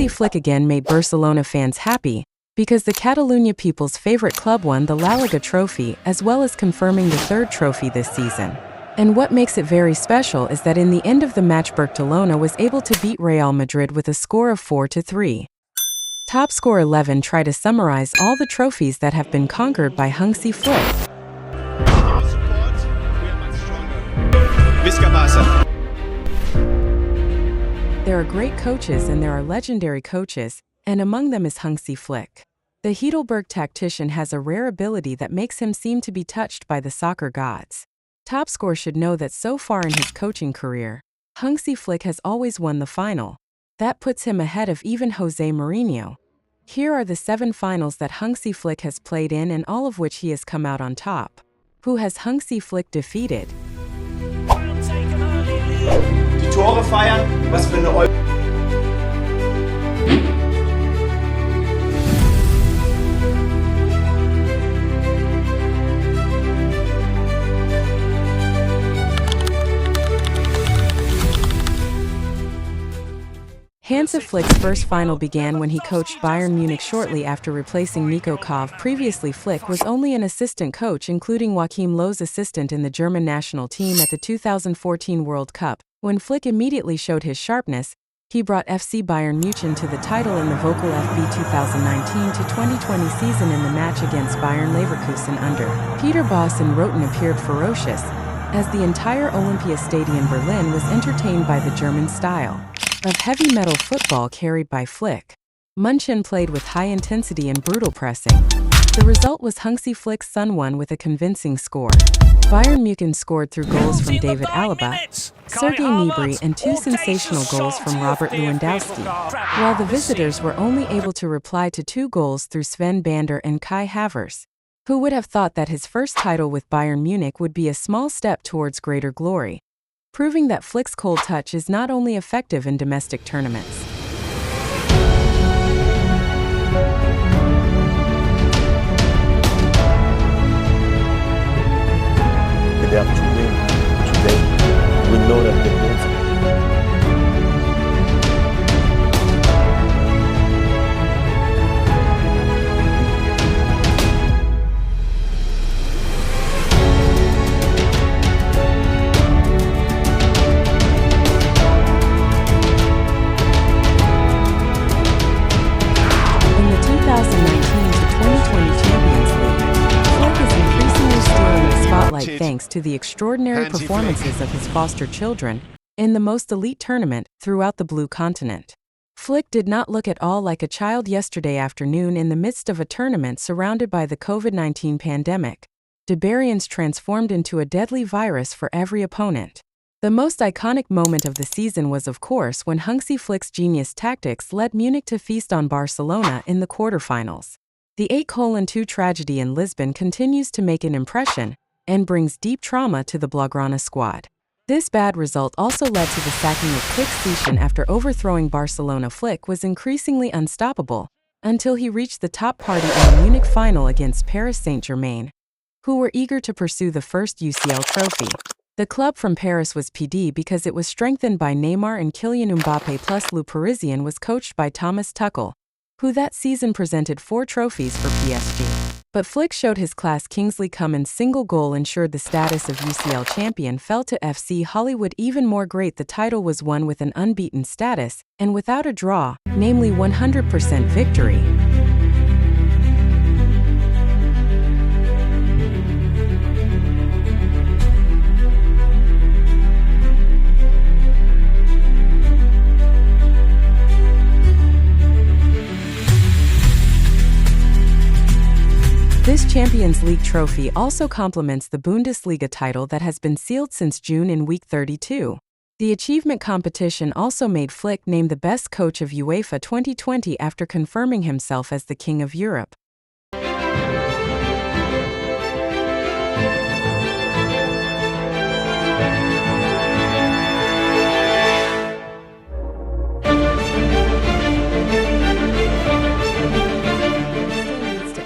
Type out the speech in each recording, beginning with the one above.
Hansi Flick again made Barcelona fans happy, because the Catalunya people's favorite club won the La Liga trophy, as well as confirming the third trophy this season. And what makes it very special is that in the end of the match Barcelona was able to beat Real Madrid with a score of 4-3. Top Score 11 try to summarize all the trophies that have been conquered by Hansi Flick. There are great coaches and there are legendary coaches, and among them is Hansi Flick. The Heidelberg tactician has a rare ability that makes him seem to be touched by the soccer gods. Topscore should know that so far in his coaching career, Hansi Flick has always won the final. That puts him ahead of even Jose Mourinho. Here are the 7 finals that Hansi Flick has played in and all of which he has come out on top. Who has Hansi Flick defeated? Die Tore feiern, was für eine Hansi Flick's first final began when he coached Bayern Munich shortly after replacing Niko Kovac. Previously, Flick was only an assistant coach, including Joachim Löw's assistant in the German national team at the 2014 World Cup. When Flick immediately showed his sharpness, he brought FC Bayernmunchen to the title in the VfB 2019-2020 season in the match against Bayern Leverkusen under Peter Bosz and Roten appeared ferocious, as the entire Olympia Stadium Berlin was entertained by the German style of heavy metal football carried by Flick. Munchen played with high intensity and brutal pressing. The result was Hansi Flick's son won with a convincing score. Bayern Munich scored through goals from David Alaba, Sergei Gnabry and 2 sensational goals from Robert Lewandowski, while the visitors were only able to reply to 2 goals through Sven Bender and Kai Havertz. Who would have thought that his first title with Bayern Munich would be a small step towards greater glory, proving that Flick's cold touch is not only effective in domestic tournaments. They have to win today. We know that they win. In the 2019-2020 Champions League, Flick is increasingly stealing the spotlight thanks to the extraordinary performances of his foster children in the most elite tournament throughout the Blue Continent. Flick did not look at all like a child yesterday afternoon in the midst of a tournament surrounded by the COVID-19 pandemic. The Barbarians transformed into a deadly virus for every opponent. The most iconic moment of the season was, of course, when Hansi Flick's genius tactics led Munich to feast on Barcelona in the quarterfinals. The 8-2 tragedy in Lisbon continues to make an impression and brings deep trauma to the Blaugrana squad. This bad result also led to the sacking of Flick after overthrowing Barcelona. Flick was increasingly unstoppable until he reached the top party in the Munich final against Paris Saint-Germain, who were eager to pursue the first UCL trophy. The club from Paris was PD because it was strengthened by Neymar and Kylian Mbappé, plus Le Parisien was coached by Thomas Tuchel, who that season presented 4 trophies for PSG. But Flick showed his class. Kingsley Coman's single goal ensured the status of UCL champion fell to FC Hollywood. Even more great, the title was won with an unbeaten status and without a draw, namely 100% victory. This Champions League trophy also complements the Bundesliga title that has been sealed since June in week 32. The achievement competition also made Flick named the best coach of UEFA 2020 after confirming himself as the King of Europe.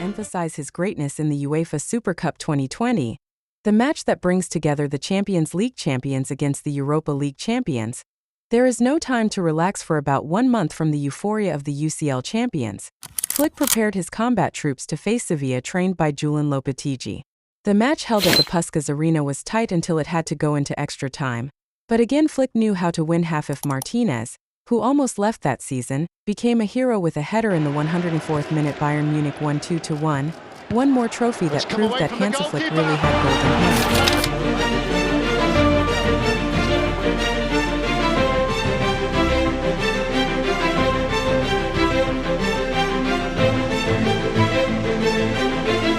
Emphasize his greatness in the UEFA Super Cup 2020, the match that brings together the Champions League champions against the Europa League champions. There is no time to relax for about 1 month from the euphoria of the UCL champions. Flick prepared his combat troops to face Sevilla, trained by Julen Lopetegui. The match held at the Puskas Arena was tight until it had to go into extra time. But again, Flick knew how to win. Half Martinez, who almost left that season, became a hero with a header in the 104th minute. Bayern Munich won 2-1. One more trophy that proved that Hansi Flick really had golden hands.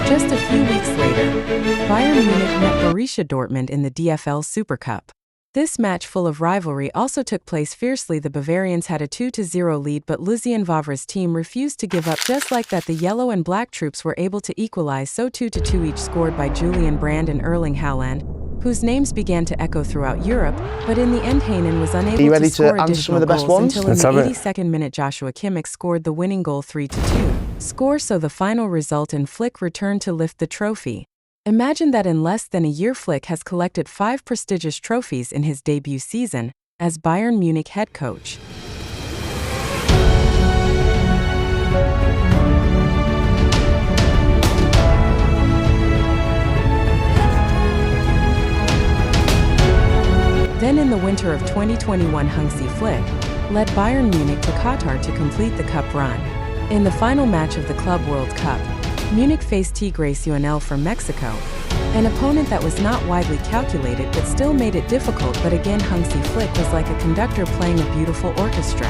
Just a few weeks later, Bayern Munich met Borussia Dortmund in the DFL Super Cup. This match, full of rivalry, also took place fiercely. The Bavarians had a 2-0 lead, but Lucien Favre's team refused to give up. Just like that, the yellow and black troops were able to equalize, so 2-2 each, scored by Julian Brandt and Erling Haaland, whose names began to echo throughout Europe. But in the end, Haaland was unable to score additional goals until in the 82nd minute Joshua Kimmich scored the winning goal. 3-2 score, so the final result, and Flick returned to lift the trophy. Imagine that in less than a year, Flick has collected 5 prestigious trophies in his debut season as Bayern Munich head coach. Then in the winter of 2021, Hansi Flick led Bayern Munich to Qatar to complete the cup run. In the final match of the Club World Cup, Munich faced Tigres UNL from Mexico, an opponent that was not widely calculated but still made it difficult. But again, Hansi Flick was like a conductor playing a beautiful orchestra.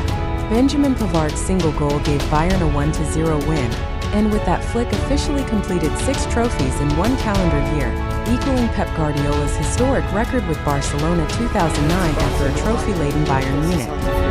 Benjamin Pavard's single goal gave Bayern a 1-0 win, and with that, Flick officially completed 6 trophies in 1 calendar year, equaling Pep Guardiola's historic record with Barcelona 2009 after a trophy-laden Bayern Munich.